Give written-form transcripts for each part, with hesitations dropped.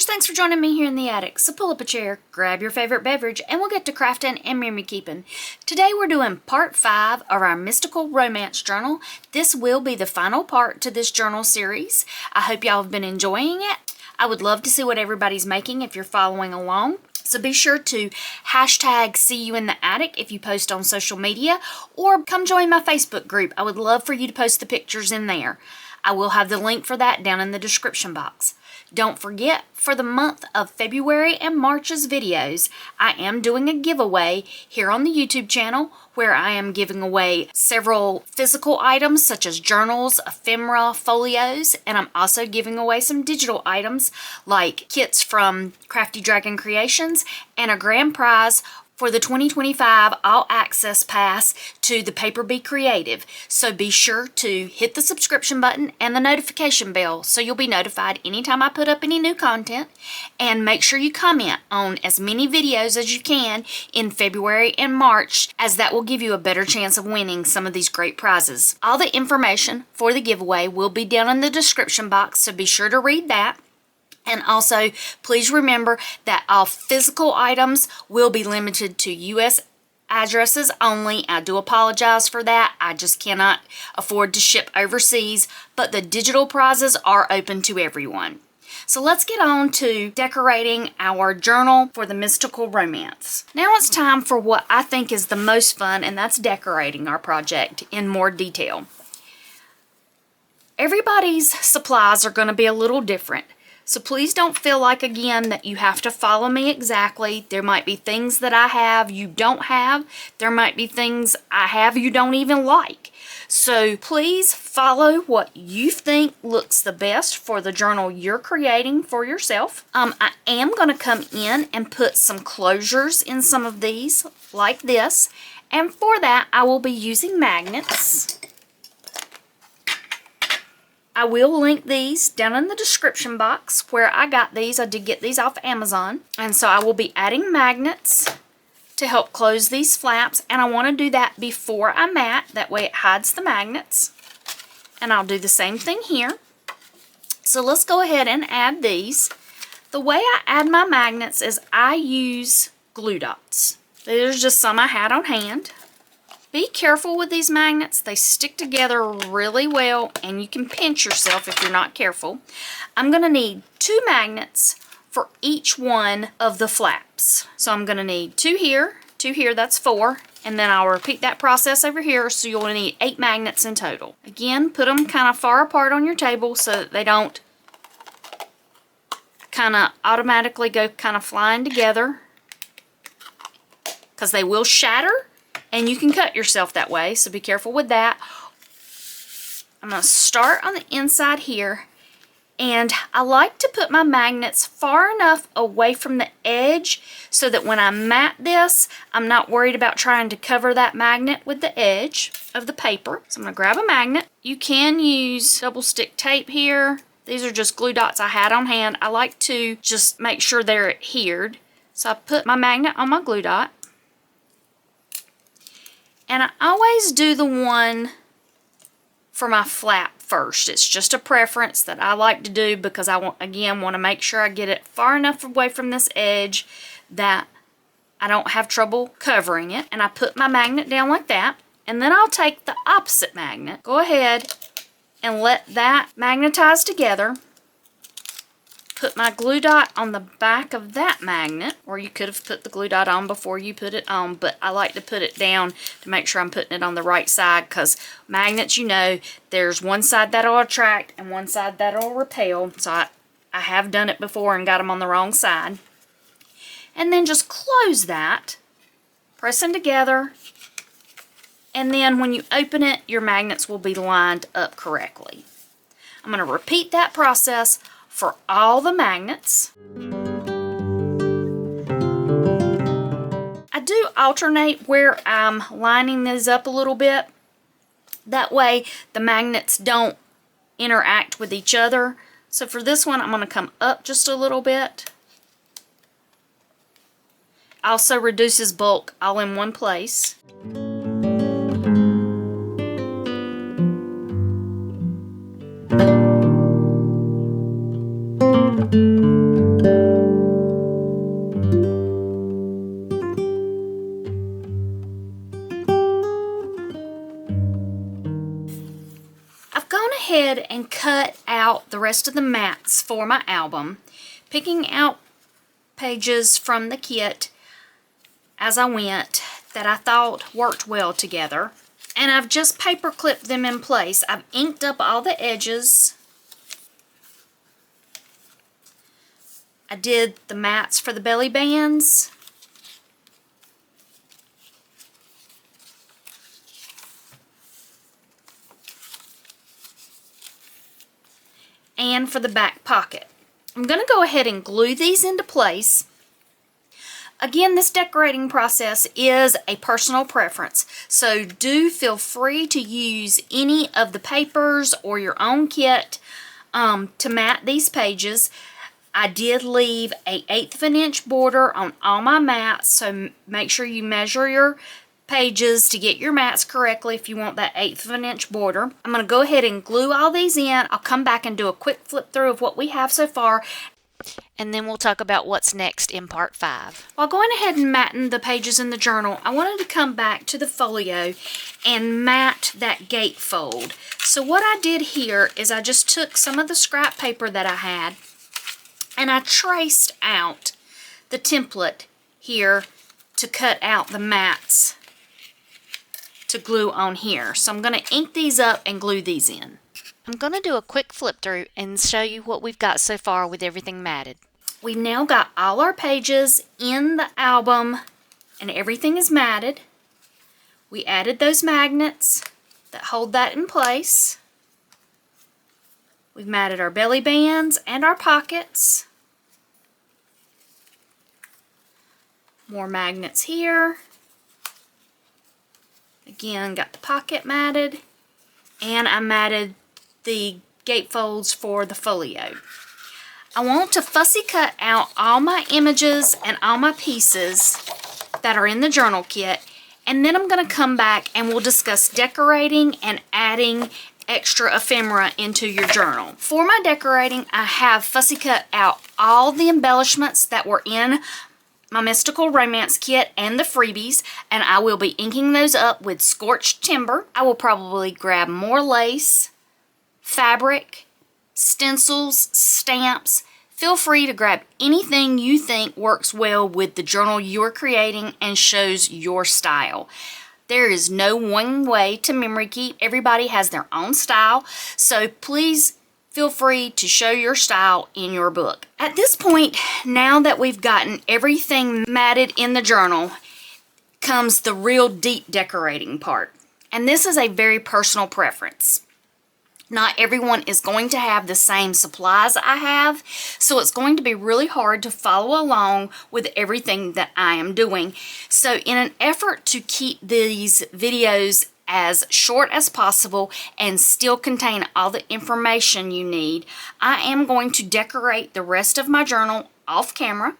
Crafters, thanks for joining me here in the attic. So pull up a chair, grab your favorite beverage, and we'll get to crafting and memory keeping. Today we're doing part 5 of our mystical romance journal. This will be the final part to this journal series. I hope y'all have been enjoying it. I would love to see what everybody's making if you're following along. So be sure to hashtag see you in the attic if you post on social media, or come join my Facebook group. I would love for you to post the pictures in there. I will have the link for that down in the description box. Don't forget, for the month of February and March's videos, I am doing a giveaway here on the YouTube channel where I am giving away several physical items such as journals, ephemera, folios, and I'm also giving away some digital items like kits from Crafty Dragon Creations and a grand prize for the 2025 All Access Pass to the Paper Be Creative. So be sure to hit the subscription button and the notification bell so you'll be notified anytime I put up any new content. And make sure you comment on as many videos as you can in February and March, as that will give you a better chance of winning some of these great prizes. All the information for the giveaway will be down in the description box, so be sure to read that. And also, please remember that all physical items will be limited to U.S. addresses only. I do apologize for that. I just cannot afford to ship overseas, but the digital prizes are open to everyone. So let's get on to decorating our journal for the mystical romance. Now it's time for what I think is the most fun, and that's decorating our project in more detail. Everybody's supplies are going to be a little different. So please don't feel like, again, that you have to follow me exactly. There might be things that I have you don't have. There might be things I have you don't even like. So please follow what you think looks the best for the journal you're creating for yourself. I am going to come in and put some closures in some of these like this. And for that, I will be using magnets. I will link these down in the description box where I got these. I did get these off Amazon. And so I will be adding magnets to help close these flaps. And I want to do that before I mat. That way it hides the magnets. And I'll do the same thing here. So let's go ahead and add these. The way I add my magnets is I use glue dots. There's just some I had on hand. Be careful with these magnets. They stick together really well, and you can pinch yourself if you're not careful. I'm going to need 2 magnets for each one of the flaps. So I'm going to need 2 here, that's 4, and then I'll repeat that process over here, so you'll need 8 magnets in total. Again, put them kind of far apart on your table so that they don't kind of automatically go kind of flying together, because they will shatter. And you can cut yourself that way, so be careful with that. I'm going to start on the inside here. And I like to put my magnets far enough away from the edge so that when I mat this, I'm not worried about trying to cover that magnet with the edge of the paper. So I'm going to grab a magnet. You can use double stick tape here. These are just glue dots I had on hand. I like to just make sure they're adhered. So I put my magnet on my glue dot. And I always do the one for my flap first. It's just a preference that I like to do because I want to make sure I get it far enough away from this edge that I don't have trouble covering it. And I put my magnet down like that. And then I'll take the opposite magnet, go ahead and let that magnetize together. Put my glue dot on the back of that magnet, or you could have put the glue dot on before you put it on, but I like to put it down to make sure I'm putting it on the right side, because magnets, you know, there's one side that'll attract and one side that'll repel. So I have done it before and got them on the wrong side. And then just close that, press them together, and then when you open it, your magnets will be lined up correctly. I'm going to repeat that process for all the magnets. I do alternate where I'm lining these up a little bit. That way the magnets don't interact with each other. So for this one, I'm going to come up just a little bit. Also reduces bulk all in one place. ahead and cut out the rest of the mats for my album, picking out pages from the kit as I went that I thought worked well together. And I've just paper clipped them in place. I've inked up all the edges. I did the mats for the belly bands. And for the back pocket. I'm going to go ahead and glue these into place. Again, this decorating process is a personal preference, so do feel free to use any of the papers or your own kit to mat these pages. I did leave an 1/8 of an inch border on all my mats, so make sure you measure your pages to get your mats correctly if you want that 1/8 of an inch border. I'm going to go ahead and glue all these in. I'll come back and do a quick flip through of what we have so far, and then we'll talk about what's next in part 5. While going ahead and matting the pages in the journal, I wanted to come back to the folio and mat that gatefold. So what I did here is I just took some of the scrap paper that I had and I traced out the template here to cut out the mats to glue on here. So I'm going to ink these up and glue these in. I'm going to do a quick flip through and show you what we've got so far with everything matted. We've now got all our pages in the album and everything is matted. We added those magnets that hold that in place. We've matted our belly bands and our pockets. More magnets here. Again, got the pocket matted, and I matted the gatefolds for the folio. I want to fussy cut out all my images and all my pieces that are in the journal kit, and then I'm going to come back and we'll discuss decorating and adding extra ephemera into your journal. For my decorating, I have fussy cut out all the embellishments that were in my Mystical Romance kit and the freebies, and I will be inking those up with scorched timber. I will probably grab more lace, fabric, stencils, stamps. Feel free to grab anything you think works well with the journal you are creating and shows your style. There is no one way to memory keep. Everybody has their own style, so please feel free to show your style in your book. At this point, now that we've gotten everything matted in the journal, comes the real deep decorating part. And this is a very personal preference. Not everyone is going to have the same supplies I have, so it's going to be really hard to follow along with everything that I am doing. So in an effort to keep these videos as short as possible and still contain all the information you need, I am going to decorate the rest of my journal off camera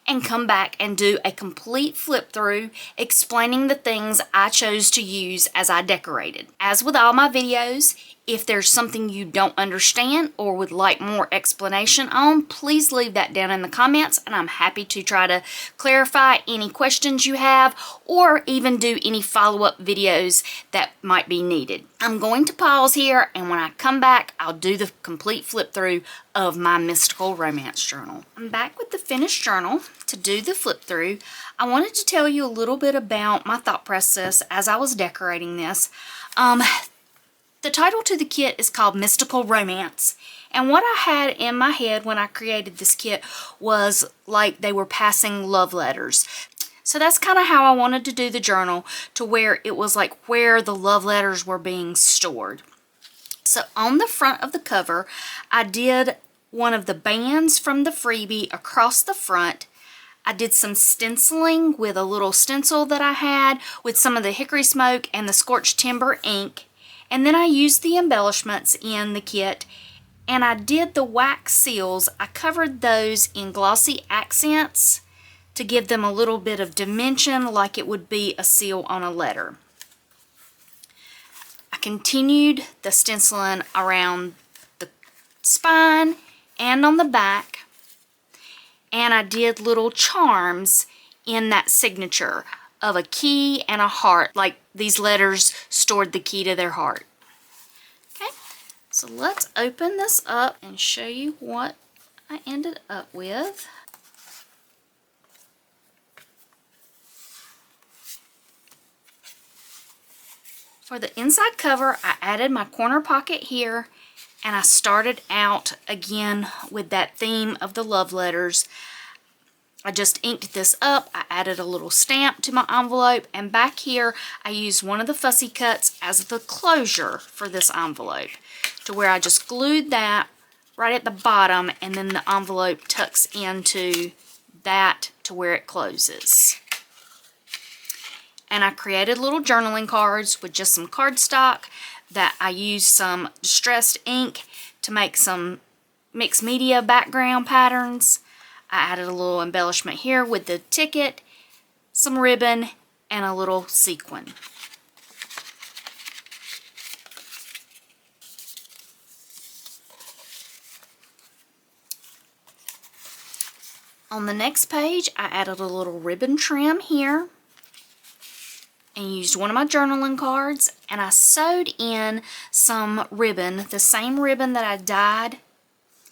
and come back and do a complete flip through explaining the things I chose to use as I decorated. As with all my videos, if there's something you don't understand or would like more explanation on, please leave that down in the comments and I'm happy to try to clarify any questions you have or even do any follow-up videos that might be needed. I'm going to pause here, and when I come back, I'll do the complete flip through of my Mystical Romance journal. I'm back with the finished journal to do the flip through. I wanted to tell you a little bit about my thought process as I was decorating this. The title to the kit is called Mystical Romance, and what I had in my head when I created this kit was like they were passing love letters. So that's kind of how I wanted to do the journal, to where it was like where the love letters were being stored. So on the front of the cover, I did one of the bands from the freebie across the front. I did some stenciling with a little stencil that I had with some of the hickory smoke and the scorched timber ink. And then I used the embellishments in the kit, and I did the wax seals. I covered those in glossy accents to give them a little bit of dimension, like it would be a seal on a letter. I continued the stenciling around the spine and on the back, and I did little charms in that signature of a key and a heart, like these letters stored the key to their heart. Okay, So let's open this up and show you what I ended up with. For the inside cover, I added my corner pocket here, and I started out again with that theme of the love letters. I just inked this up. I added a little stamp to my envelope, and back here I used one of the fussy cuts as the closure for this envelope, to where I just glued that right at the bottom, and then the envelope tucks into that to where it closes. And I created little journaling cards with just some cardstock that I used some distressed ink to make some mixed media background patterns. I added a little embellishment here with the ticket, some ribbon, and a little sequin. On the next page, I added a little ribbon trim here and used one of my journaling cards, and I sewed in some ribbon, the same ribbon that I dyed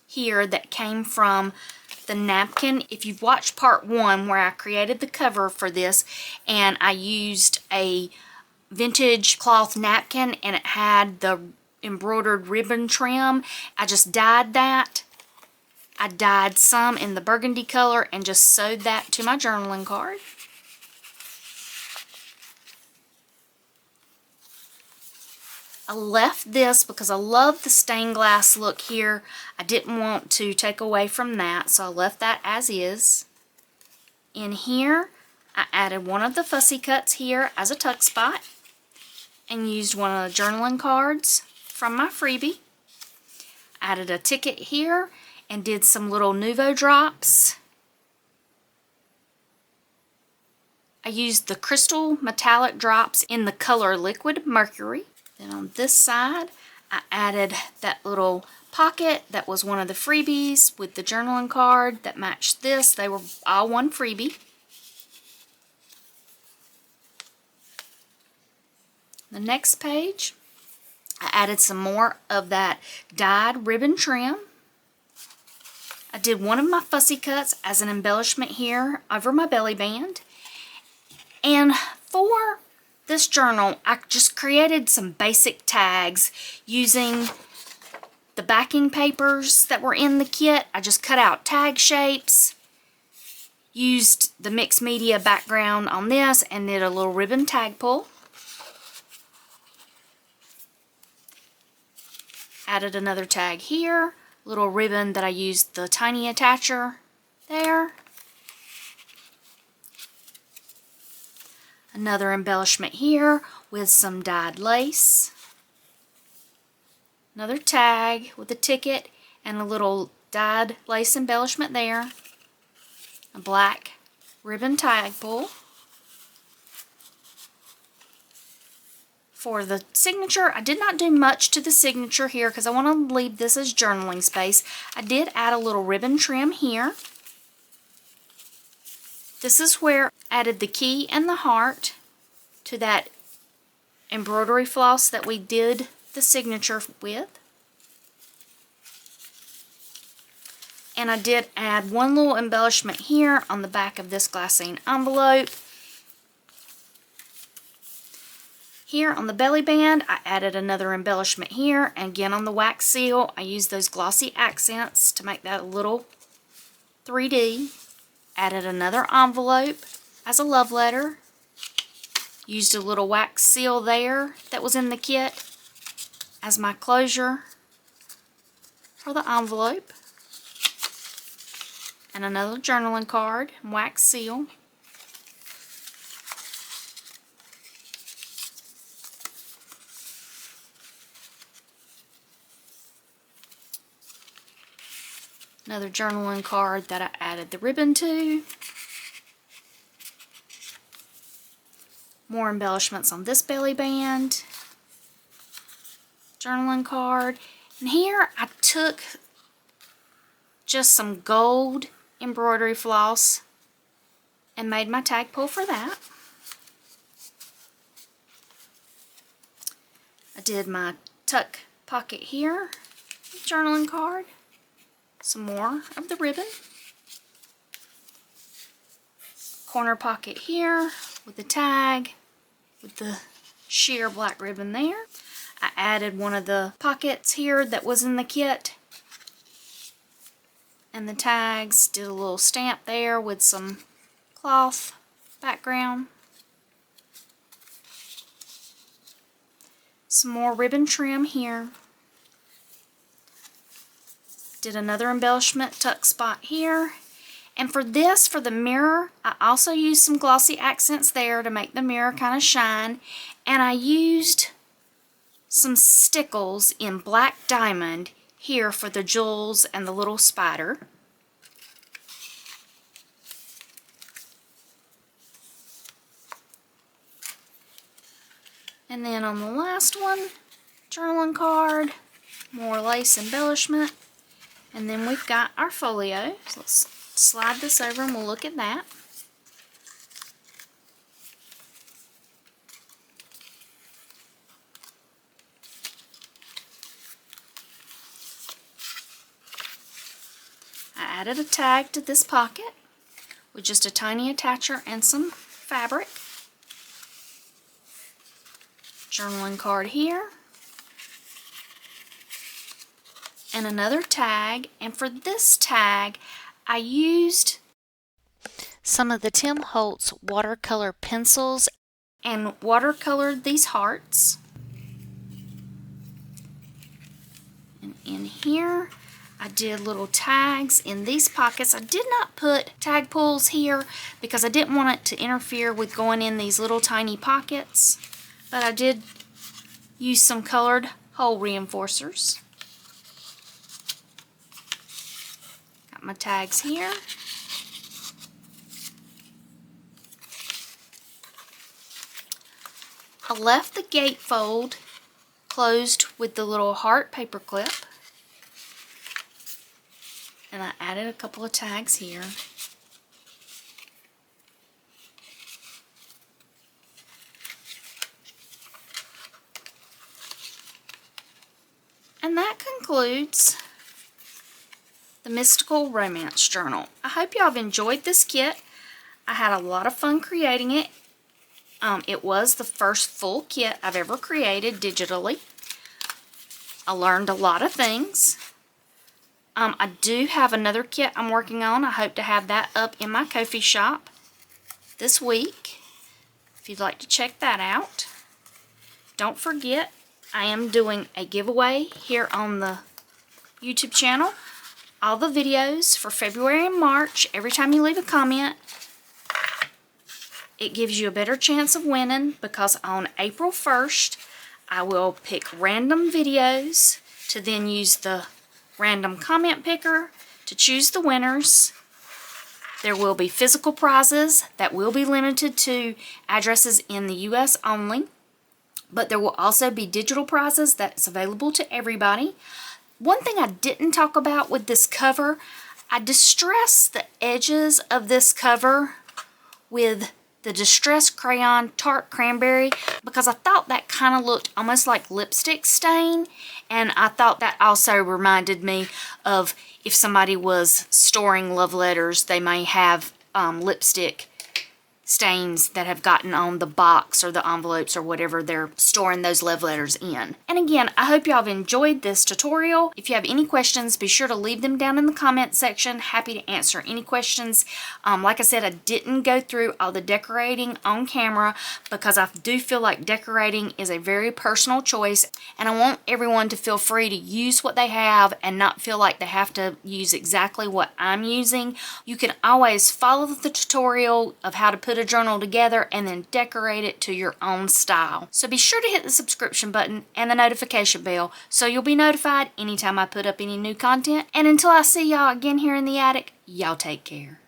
here that came from the napkin. If you've watched part 1 where I created the cover for this, and I used a vintage cloth napkin and it had the embroidered ribbon trim, I just dyed that. I dyed some in the burgundy color and just sewed that to my journaling card. I left this because I love the stained glass look here. I didn't want to take away from that, so I left that as is. In here, I added one of the fussy cuts here as a tuck spot and used one of the journaling cards from my freebie. Added a ticket here and did some little Nuvo drops. I used the crystal metallic drops in the color Liquid Mercury. Then on this side, I added that little pocket that was one of the freebies with the journaling card that matched this. They were all one freebie. The next page, I added some more of that dyed ribbon trim. I did one of my fussy cuts as an embellishment here over my belly band. And for this journal, I just created some basic tags using the backing papers that were in the kit. I just cut out tag shapes, used the mixed media background on this, and did a little ribbon tag pull. Added another tag here, little ribbon that I used the tiny attacher there. Another embellishment here with some dyed lace. Another tag with a ticket and a little dyed lace embellishment there. A black ribbon tag pull. For the signature, I did not do much to the signature here because I want to leave this as journaling space. I did add a little ribbon trim here. This is where I added the key and the heart to that embroidery floss that we did the signature with. And I did add one little embellishment here on the back of this glassine envelope. Here on the belly band, I added another embellishment here, and again on the wax seal, I used those glossy accents to make that a little 3D. Added another envelope as a love letter. Used a little wax seal there that was in the kit as my closure for the envelope. And another journaling card, wax seal. Another journaling card that I added the ribbon to. More embellishments on this belly band. Journaling card. And here I took just some gold embroidery floss and made my tag pull for that. I did my tuck pocket here, journaling card, some more of the ribbon, corner pocket here with the tag with the sheer black ribbon there. I added one of the pockets here that was in the kit, and the tags, did a little stamp there with some cloth background. Some more ribbon trim here. Did another embellishment tuck spot here. And for this, for the mirror, I also used some glossy accents there to make the mirror kind of shine. And I used some stickles in black diamond here for the jewels and the little spider. And then on the last one, journaling card, more lace embellishment. And then we've got our folio. So let's slide this over and we'll look at that. I added a tag to this pocket with just a tiny attacher and some fabric. Journaling card here. And another tag, and for this tag I used some of the Tim Holtz watercolor pencils and watercolored these hearts. And in here I did little tags in these pockets. I did not put tag pulls here because I didn't want it to interfere with going in these little tiny pockets, but I did use some colored hole reinforcers. My tags here. I left the gatefold closed with the little heart paper clip, and I added a couple of tags here. And that concludes the Mystical Romance Journal. I hope y'all have enjoyed this kit. I had a lot of fun creating it. It was the first full kit I've ever created digitally. I learned a lot of things. I do have another kit I'm working on. I hope to have that up in my Ko-fi shop this week, if you'd like to check that out. Don't forget, I am doing a giveaway here on the YouTube channel. All the videos for February and March, every time you leave a comment, it gives you a better chance of winning, because on April 1st, I will pick random videos to then use the random comment picker to choose the winners. There will be physical prizes that will be limited to addresses in the U.S. only, but there will also be digital prizes that's available to everybody. One thing I didn't talk about with this cover, I distressed the edges of this cover with the Distress Crayon Tart Cranberry because I thought that kind of looked almost like lipstick stain, and I thought that also reminded me of if somebody was storing love letters, they may have lipstick stains that have gotten on the box or the envelopes or whatever they're storing those love letters in. And again, I hope y'all have enjoyed this tutorial. If you have any questions, be sure to leave them down in the comment section. Happy to answer any questions. Like I said, I didn't go through all the decorating on camera because I do feel like decorating is a very personal choice, and I want everyone to feel free to use what they have and not feel like they have to use exactly what I'm using. You can always follow the tutorial of how to put a journal together and then decorate it to your own style. So be sure to hit the subscription button and the notification bell so you'll be notified anytime I put up any new content. And until I see y'all again here in the attic, y'all take care.